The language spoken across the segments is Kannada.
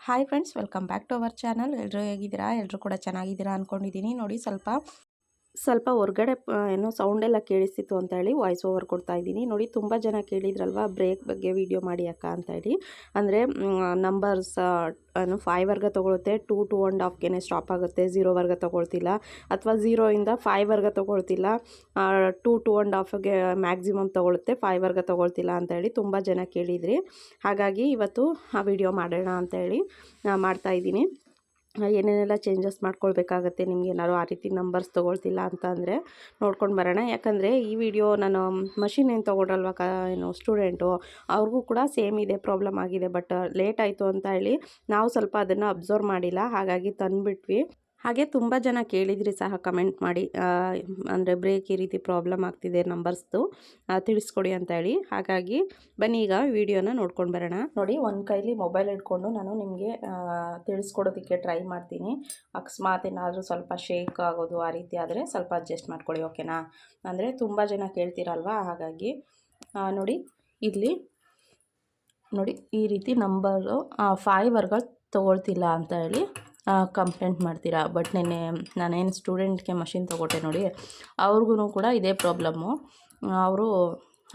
Hi friends, welcome back to our channel. ಎಲ್ಲರೂ ಹೇಗಿದ್ದೀರಾ? ಎಲ್ಲರೂ ಕೂಡ ಚೆನ್ನಾಗಿದ್ದೀರಾ ಅಂದ್ಕೊಂಡಿದ್ದೀನಿ. ನೋಡಿ, ಸ್ವಲ್ಪ ಹೊರಗಡೆ ಏನೋ ಸೌಂಡೆಲ್ಲ ಕೇಳಿಸ್ತಿತ್ತು ಅಂತ ಹೇಳಿ ವಾಯ್ಸ್ ಓವರ್ ಕೊಡ್ತಾ ಇದ್ದೀನಿ. ನೋಡಿ, ತುಂಬ ಜನ ಕೇಳಿದ್ರಲ್ವ ಬ್ರೇಕ್ ಬಗ್ಗೆ ವಿಡಿಯೋ ಮಾಡಿ ಅಕ್ಕ ಅಂತ ಹೇಳಿ. ಅಂದರೆ ನಂಬರ್ಸ್ ಏನು 5 ತೊಗೊಳುತ್ತೆ, 2-2.5ಗೆ ಸ್ಟಾಪ್ ಆಗುತ್ತೆ, 0 ತೊಗೊಳ್ತಿಲ್ಲ, ಅಥವಾ 0ಇಂದ 5 ತೊಗೊಳ್ತಿಲ್ಲ, 2-2.5ಗೆ ಮ್ಯಾಕ್ಸಿಮಮ್ ತೊಗೊಳುತ್ತೆ, 5 ತೊಗೊಳ್ತಿಲ್ಲ ಅಂತ ಹೇಳಿ ತುಂಬ ಜನ ಕೇಳಿದ್ರಿ. ಹಾಗಾಗಿ ಇವತ್ತು ಆ ವಿಡಿಯೋ ಮಾಡೋಣ ಅಂತ ಹೇಳಿ ಮಾಡ್ತಾಯಿದ್ದೀನಿ. ಏನೇನೆಲ್ಲ ಚೇಂಜಸ್ ಮಾಡ್ಕೊಳ್ಬೇಕಾಗತ್ತೆ, ನಿಮ್ಗೆ ಏನಾದ್ರು ಆ ರೀತಿ ನಂಬರ್ಸ್ ತೊಗೊಳ್ತಿಲ್ಲ ಅಂತ ಅಂದರೆ ನೋಡ್ಕೊಂಡು ಬರೋಣ. ಯಾಕಂದರೆ ಈ ವಿಡಿಯೋ ನಾನು ಮಷಿನ್ ಏನು ತೊಗೊಂಡ್ರಲ್ವ ಏನು ಸ್ಟೂಡೆಂಟು, ಅವ್ರಿಗೂ ಕೂಡ ಸೇಮ್ ಇದೆ ಪ್ರಾಬ್ಲಮ್ ಆಗಿದೆ. ಬಟ್ ಲೇಟ್ ಆಯಿತು ಅಂತ ಹೇಳಿ ನಾವು ಸ್ವಲ್ಪ ಅದನ್ನು ಅಬ್ಸರ್ವ್ ಮಾಡಿಲ್ಲ, ಹಾಗಾಗಿ ತಂದುಬಿಟ್ವಿ. ಹಾಗೆ ತುಂಬ ಜನ ಕೇಳಿದ್ರಿ ಸಹ ಕಮೆಂಟ್ ಮಾಡಿ, ಅಂದರೆ ಬ್ರೇಕ್ ಈ ರೀತಿ ಪ್ರಾಬ್ಲಮ್ ಆಗ್ತಿದೆ ನಂಬರ್ಸ್ದು ತಿಳಿಸ್ಕೊಡಿ ಅಂತ ಹೇಳಿ. ಹಾಗಾಗಿ ಬನ್ನಿ ಈಗ ವಿಡಿಯೋನ ನೋಡ್ಕೊಂಡು ಬರೋಣ. ನೋಡಿ, ಒಂದು ಕೈಲಿ ಮೊಬೈಲ್ ಇಟ್ಕೊಂಡು ನಾನು ನಿಮಗೆ ತಿಳಿಸ್ಕೊಡೋದಕ್ಕೆ ಟ್ರೈ ಮಾಡ್ತೀನಿ. ಅಕಸ್ಮಾತ್ ಏನಾದರೂ ಸ್ವಲ್ಪ ಶೇಕ್ ಆಗೋದು ಆ ರೀತಿ ಆದರೆ ಸ್ವಲ್ಪ ಅಡ್ಜಸ್ಟ್ ಮಾಡ್ಕೊಳ್ಳಿ, ಓಕೆನಾ? ಅಂದರೆ ತುಂಬ ಜನ ಕೇಳ್ತೀರಲ್ವ, ಹಾಗಾಗಿ ನೋಡಿ ಇಲ್ಲಿ ನೋಡಿ ಈ ರೀತಿ ನಂಬರು 5 ತೊಗೊಳ್ತಿಲ್ಲ ಅಂತ ಹೇಳಿ ಕಂಪ್ಲೇಂಟ್ ಮಾಡ್ತೀರಾ. ಬಟ್ ನಾನೇನು ಸ್ಟೂಡೆಂಟ್ಗೆ ಮಷಿನ್ ತೊಗೊಟ್ಟೆ ನೋಡಿ, ಅವ್ರಿಗೂ ಕೂಡ ಇದೇ ಪ್ರಾಬ್ಲಮ್ಮು. ಅವರು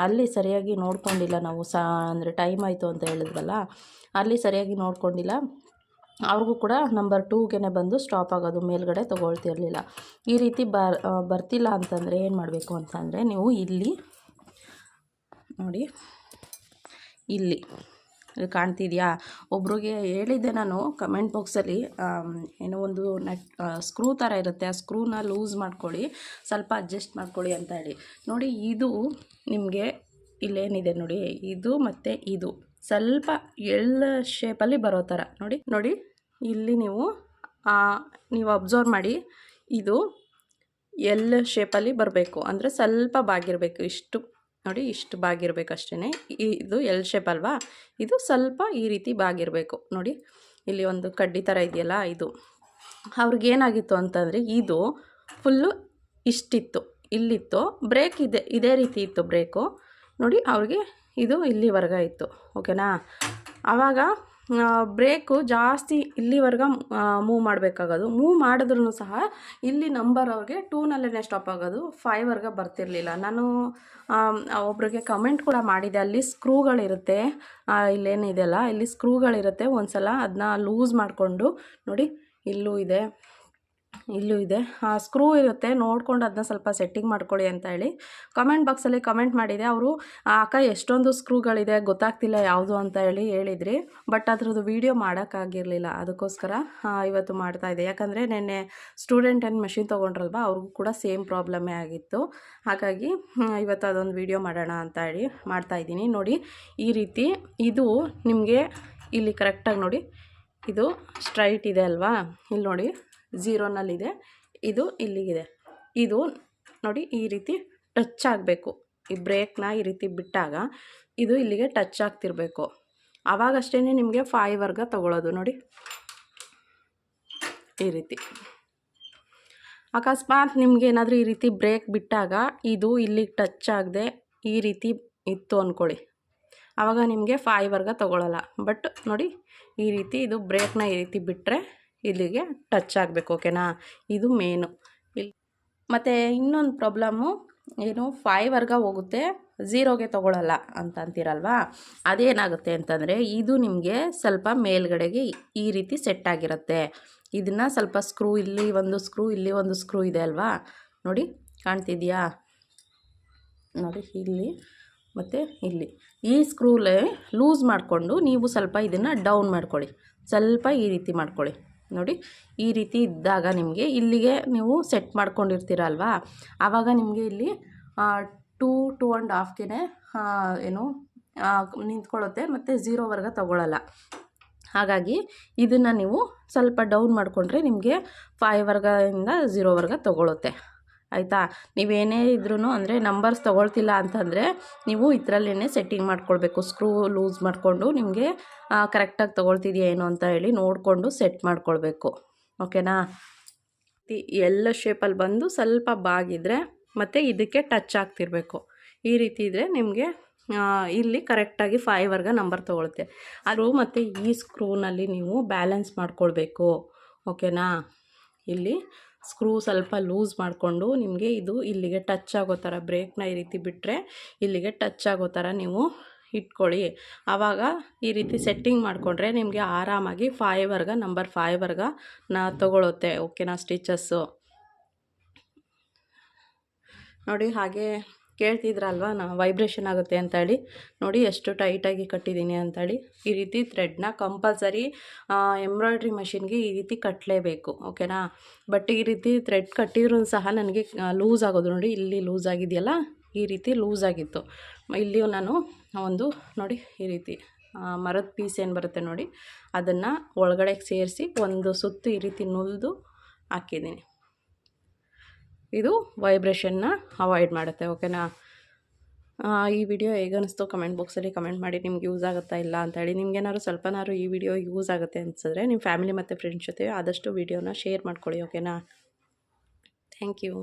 ಅಲ್ಲಿ ಸರಿಯಾಗಿ ನೋಡ್ಕೊಂಡಿಲ್ಲ, ನಾವು ಅಂದರೆ ಟೈಮ್ ಆಯಿತು ಅಂತ ಹೇಳಿದ್ವಲ್ಲ, ಅಲ್ಲಿ ಸರಿಯಾಗಿ ನೋಡ್ಕೊಂಡಿಲ್ಲ. ಅವ್ರಿಗೂ ಕೂಡ ನಂಬರ್ 2ಗೆ ಬಂದು ಸ್ಟಾಪ್ ಆಗೋದು, ಮೇಲ್ಗಡೆ ತೊಗೊಳ್ತಿರಲಿಲ್ಲ. ಈ ರೀತಿ ಬರ್ತಿಲ್ಲ ಅಂತಂದರೆ ಏನು ಮಾಡಬೇಕು ಅಂತಂದರೆ, ನೀವು ಇಲ್ಲಿ ನೋಡಿ, ಇಲ್ಲಿ ಕಾಣ್ತಿದೆಯಾ? ಒಬ್ರಿಗೆ ಹೇಳಿದ್ದೆ ನಾನು ಕಮೆಂಟ್ ಬಾಕ್ಸಲ್ಲಿ, ಏನೋ ಒಂದು ಸ್ಕ್ರೂ ಥರ ಇರುತ್ತೆ, ಆ ಸ್ಕ್ರೂನ ಲೂಸ್ ಮಾಡ್ಕೊಳ್ಳಿ, ಸ್ವಲ್ಪ ಅಡ್ಜಸ್ಟ್ ಮಾಡ್ಕೊಳ್ಳಿ ಅಂತ ಹೇಳಿ. ನೋಡಿ, ಇದು ನಿಮಗೆ ಇಲ್ಲೇನಿದೆ ನೋಡಿ, ಇದು ಮತ್ತು ಇದು ಸ್ವಲ್ಪ ಎಲ್ ಶೇಪಲ್ಲಿ ಬರೋ ಥರ ನೋಡಿ ಇಲ್ಲಿ ನೀವು ಅಬ್ಸರ್ವ್ ಮಾಡಿ, ಇದು ಎಲ್ ಶೇಪಲ್ಲಿ ಬರಬೇಕು. ಅಂದರೆ ಸ್ವಲ್ಪ ಬಾಗಿರಬೇಕು, ಇಷ್ಟು ನೋಡಿ, ಇಷ್ಟು ಬಾಗಿರಬೇಕು ಅಷ್ಟೇ. ಇದು ಎಲ್ ಶೇಪ್ ಅಲ್ವಾ, ಇದು ಸ್ವಲ್ಪ ಈ ರೀತಿ ಬಾಗಿರಬೇಕು. ನೋಡಿ, ಇಲ್ಲಿ ಒಂದು ಕಡ್ಡಿ ಥರ ಇದೆಯಲ್ಲ, ಇದು ಅವ್ರಿಗೇನಾಗಿತ್ತು ಅಂತಂದರೆ ಇದು ಫುಲ್ಲು ಇಷ್ಟಿತ್ತು, ಇಲ್ಲಿತ್ತು ಬ್ರೇಕ್, ಇದೇ ರೀತಿ ಇತ್ತು ಬ್ರೇಕು. ನೋಡಿ, ಅವ್ರಿಗೆ ಇದು ಇಲ್ಲಿವರೆಗೆ ಇತ್ತು, ಓಕೆನಾ? ಆವಾಗ ಬ್ರೇಕು ಜಾಸ್ತಿ ಇಲ್ಲಿವರೆಗೆ ಮೂವ್ ಮಾಡಬೇಕಾಗೋದು. ಮೂವ್ ಮಾಡಿದ್ರೂ ಸಹ ಇಲ್ಲಿ ನಂಬರ್ ಅವ್ರಿಗೆ 2ನಲ್ಲೇ ಸ್ಟಾಪ್ ಆಗೋದು, 5 ಬರ್ತಿರಲಿಲ್ಲ. ನಾನು ಒಬ್ರಿಗೆ ಕಮೆಂಟ್ ಕೂಡ ಮಾಡಿದೆ, ಅಲ್ಲಿ ಸ್ಕ್ರೂಗಳಿರುತ್ತೆ, ಇಲ್ಲೇನಿದೆಯಲ್ಲ ಇಲ್ಲಿ ಸ್ಕ್ರೂಗಳಿರುತ್ತೆ, ಒಂದು ಸಲ ಅದನ್ನ ಲೂಸ್ ಮಾಡಿಕೊಂಡು ನೋಡಿ, ಇಲ್ಲೂ ಇದೆ ಆ ಸ್ಕ್ರೂ ಇರುತ್ತೆ, ನೋಡ್ಕೊಂಡು ಅದನ್ನ ಸ್ವಲ್ಪ ಸೆಟ್ಟಿಂಗ್ ಮಾಡ್ಕೊಳ್ಳಿ ಅಂತ ಹೇಳಿ ಕಮೆಂಟ್ ಬಾಕ್ಸಲ್ಲಿ ಕಮೆಂಟ್ ಮಾಡಿದೆ. ಅವರು ಅಕ್ಕ ಎಷ್ಟೊಂದು ಸ್ಕ್ರೂಗಳಿದೆ ಗೊತ್ತಾಗ್ತಿಲ್ಲ ಯಾವುದು ಅಂತ ಹೇಳಿ ಹೇಳಿದ್ರಿ. ಬಟ್ ಅದ್ರದ್ದು ವೀಡಿಯೋ ಮಾಡೋಕ್ಕಾಗಿರಲಿಲ್ಲ, ಅದಕ್ಕೋಸ್ಕರ ಇವತ್ತು ಮಾಡ್ತಾಯಿದ್ದೆ. ಯಾಕಂದರೆ ನೆನ್ನೆ ಸ್ಟೂಡೆಂಟ್ ಏನು ಮಷಿನ್ ತೊಗೊಂಡ್ರಲ್ವ, ಅವ್ರಿಗೂ ಕೂಡ ಸೇಮ್ ಪ್ರಾಬ್ಲಮ್ಮೇ ಆಗಿತ್ತು. ಹಾಗಾಗಿ ಇವತ್ತು ಅದೊಂದು ವೀಡಿಯೋ ಮಾಡೋಣ ಅಂತ ಹೇಳಿ ಮಾಡ್ತಾಯಿದ್ದೀನಿ. ನೋಡಿ, ಈ ರೀತಿ ಇದು ನಿಮಗೆ ಇಲ್ಲಿ ಕರೆಕ್ಟಾಗಿ ನೋಡಿ, ಇದು ಸ್ಟ್ರೈಟ್ ಇದೆ ಅಲ್ವಾ, ಇಲ್ಲಿ ನೋಡಿ 0ನಲ್ಲಿದೆ, ಇದು ಇಲ್ಲಿಗಿದೆ. ಇದು ನೋಡಿ ಈ ರೀತಿ ಟಚ್ ಆಗಬೇಕು, ಈ ಬ್ರೇಕ್ನ ಈ ರೀತಿ ಬಿಟ್ಟಾಗ ಇದು ಇಲ್ಲಿಗೆ ಟಚ್ ಆಗ್ತಿರಬೇಕು. ಆವಾಗಷ್ಟೇ ನಿಮಗೆ 5 ತೊಗೊಳ್ಳೋದು. ನೋಡಿ, ಈ ರೀತಿ. ಅಕಸ್ಮಾತ್ ನಿಮ್ಗೆ ಏನಾದರೂ ಈ ರೀತಿ ಬ್ರೇಕ್ ಬಿಟ್ಟಾಗ ಇದು ಇಲ್ಲಿಗೆ ಟಚ್ ಆಗದೆ ಈ ರೀತಿ ಇತ್ತು ಅಂದ್ಕೊಳ್ಳಿ, ಆವಾಗ ನಿಮಗೆ 5 ತೊಗೊಳ್ಳಲ್ಲ. ಬಟ್ ನೋಡಿ, ಈ ರೀತಿ ಇದು ಬ್ರೇಕ್ನ ಈ ರೀತಿ ಬಿಟ್ಟರೆ ಇಲ್ಲಿಗೆ ಟಚ್ ಆಗಬೇಕು, ಓಕೆನಾ? ಇದು ಮೇನು. ಇಲ್ಲಿ ಮತ್ತು ಇನ್ನೊಂದು ಪ್ರಾಬ್ಲಮ್ಮು ಏನು, 5 ಹೋಗುತ್ತೆ, 0ಗೆ ತೊಗೊಳ್ಳಲ್ಲ ಅಂತ ಅಂತೀರಲ್ವಾ, ಅದೇನಾಗುತ್ತೆ ಅಂತಂದರೆ ಇದು ನಿಮಗೆ ಸ್ವಲ್ಪ ಮೇಲ್ಗಡೆಗೆ ಈ ರೀತಿ ಸೆಟ್ ಆಗಿರುತ್ತೆ. ಇದನ್ನು ಸ್ವಲ್ಪ ಸ್ಕ್ರೂ, ಇಲ್ಲಿ ಒಂದು ಸ್ಕ್ರೂ, ಇಲ್ಲಿ ಒಂದು ಸ್ಕ್ರೂ ಇದೆ ಅಲ್ವಾ, ನೋಡಿ ಕಾಣ್ತಿದೆಯಾ? ನೋಡಿ, ಇಲ್ಲಿ ಮತ್ತು ಇಲ್ಲಿ ಈ ಸ್ಕ್ರೂಲೇ ಲೂಸ್ ಮಾಡಿಕೊಂಡು ನೀವು ಸ್ವಲ್ಪ ಇದನ್ನು ಡೌನ್ ಮಾಡ್ಕೊಳ್ಳಿ, ಸ್ವಲ್ಪ ಈ ರೀತಿ ಮಾಡ್ಕೊಳ್ಳಿ. ನೋಡಿ, ಈ ರೀತಿ ಇದ್ದಾಗ ನಿಮಗೆ ಇಲ್ಲಿಗೆ ನೀವು ಸೆಟ್ ಮಾಡ್ಕೊಂಡಿರ್ತೀರಲ್ವಾ, ಆವಾಗ ನಿಮಗೆ ಇಲ್ಲಿ 2-2.5ಗೆ ಏನು ನಿಂತ್ಕೊಳ್ಳುತ್ತೆ, ಮತ್ತು 0 ತೊಗೊಳ್ಳಲ್ಲ. ಹಾಗಾಗಿ ಇದನ್ನು ನೀವು ಸ್ವಲ್ಪ ಡೌನ್ ಮಾಡಿಕೊಂಡ್ರೆ ನಿಮಗೆ 5ಇಂದ 0 ತೊಗೊಳುತ್ತೆ, ಆಯಿತಾ? ನೀವೇನೇ ಇದ್ರೂ ಅಂದರೆ ನಂಬರ್ಸ್ ತೊಗೊಳ್ತಿಲ್ಲ ಅಂತಂದರೆ ನೀವು ಇದರಲ್ಲೇ ಸೆಟ್ಟಿಂಗ್ ಮಾಡ್ಕೊಳ್ಬೇಕು. ಸ್ಕ್ರೂ ಲೂಸ್ ಮಾಡಿಕೊಂಡು ನಿಮಗೆ ಕರೆಕ್ಟಾಗಿ ತೊಗೊಳ್ತಿದೆಯಾ ಏನು ಅಂತ ಹೇಳಿ ನೋಡಿಕೊಂಡು ಸೆಟ್ ಮಾಡ್ಕೊಳ್ಬೇಕು, ಓಕೆನಾ? ಎಲ್ಲ ಶೇಪಲ್ಲಿ ಬಂದು ಸ್ವಲ್ಪ ಬಾಗಿದ್ರೆ ಮತ್ತು ಇದಕ್ಕೆ ಟಚ್ ಆಗ್ತಿರಬೇಕು. ಈ ರೀತಿ ಇದ್ದರೆ ನಿಮಗೆ ಇಲ್ಲಿ ಕರೆಕ್ಟಾಗಿ 5ವರೆಗೆ ನಂಬರ್ ತೊಗೊಳುತ್ತೆ. ಅದು ಮತ್ತು ಈ ಸ್ಕ್ರೂನಲ್ಲಿ ನೀವು ಬ್ಯಾಲೆನ್ಸ್ ಮಾಡ್ಕೊಳ್ಬೇಕು, ಓಕೆನಾ. ಇಲ್ಲಿ ಸ್ಕ್ರೂ ಸ್ವಲ್ಪ ಲೂಸ್ ಮಾಡಿಕೊಂಡು ನಿಮಗೆ ಇದು ಇಲ್ಲಿಗೆ ಟಚ್ ಆಗೋ ಥರ, ಬ್ರೇಕ್ನ ಈ ರೀತಿ ಬಿಟ್ಟರೆ ಇಲ್ಲಿಗೆ ಟಚ್ ಆಗೋ ಥರ ನೀವು ಇಟ್ಕೊಳ್ಳಿ. ಆವಾಗ ಈ ರೀತಿ ಸೆಟ್ಟಿಂಗ್ ಮಾಡಿಕೊಂಡ್ರೆ ನಿಮಗೆ ಆರಾಮಾಗಿ 5ವರೆಗೆ ನಂಬರ್ 5ವರೆಗೆ ತೊಗೊಳುತ್ತೆ, ಓಕೆನಾ ಸ್ಟಿಚಸ್ಸು. ನೋಡಿ ಹಾಗೆ ಕೇಳ್ತಿದ್ರಲ್ವ ವೈಬ್ರೇಷನ್ ಆಗುತ್ತೆ ಅಂತೇಳಿ, ನೋಡಿ ಎಷ್ಟು ಟೈಟಾಗಿ ಕಟ್ಟಿದ್ದೀನಿ ಅಂತೇಳಿ. ಈ ರೀತಿ ಥ್ರೆಡ್ನ ಕಂಪಲ್ಸರಿ ಎಂಬ್ರಾಯ್ಡ್ರಿ ಮಷಿನ್ಗೆ ಈ ರೀತಿ ಕಟ್ಟಲೇಬೇಕು, ಓಕೆನಾ. ಬಟ್ ಈ ರೀತಿ ಥ್ರೆಡ್ ಕಟ್ಟಿದ್ರೂ ಸಹ ನನಗೆ ಲೂಸ್ ಆಗೋದು, ನೋಡಿ ಇಲ್ಲಿ ಲೂಸ್ ಆಗಿದೆಯಲ್ಲ, ಈ ರೀತಿ ಲೂಸ್ ಆಗಿತ್ತು. ಇಲ್ಲಿಯೂ ನಾನು ಒಂದು ನೋಡಿ ಈ ರೀತಿ ಮರದ ಪೀಸ್ ಏನು ಬರುತ್ತೆ ನೋಡಿ, ಅದನ್ನು ಒಳಗಡೆ ಸೇರಿಸಿ ಒಂದು ಸುತ್ತು ಈ ರೀತಿ ನುಲಿದು ಹಾಕಿದ್ದೀನಿ. ಇದು ವೈಬ್ರೇಷನ್ನ ಅವಾಯ್ಡ್ ಮಾಡುತ್ತೆ, ಓಕೆನಾ. ಈ ವಿಡಿಯೋ ಹೇಗನ್ನಿಸ್ತು ಕಮೆಂಟ್ ಬಾಕ್ಸಲ್ಲಿ ಕಮೆಂಟ್ ಮಾಡಿ, ನಿಮ್ಗೆ ಯೂಸ್ ಆಗುತ್ತಾ ಇಲ್ಲ ಅಂತೇಳಿ. ನಿಮ್ಗೇನಾದ್ರು ಸ್ವಲ್ಪನಾದ್ರು ಈ ವಿಡಿಯೋ ಯೂಸ್ ಆಗುತ್ತೆ ಅನಿಸಿದ್ರೆ ನಿಮ್ಮ ಫ್ಯಾಮಿಲಿ ಮತ್ತು ಫ್ರೆಂಡ್ಸ್ ಜೊತೆ ಆದಷ್ಟು ವಿಡಿಯೋನ ಶೇರ್ ಮಾಡ್ಕೊಳ್ಳಿ, ಓಕೆನಾ. Thank you.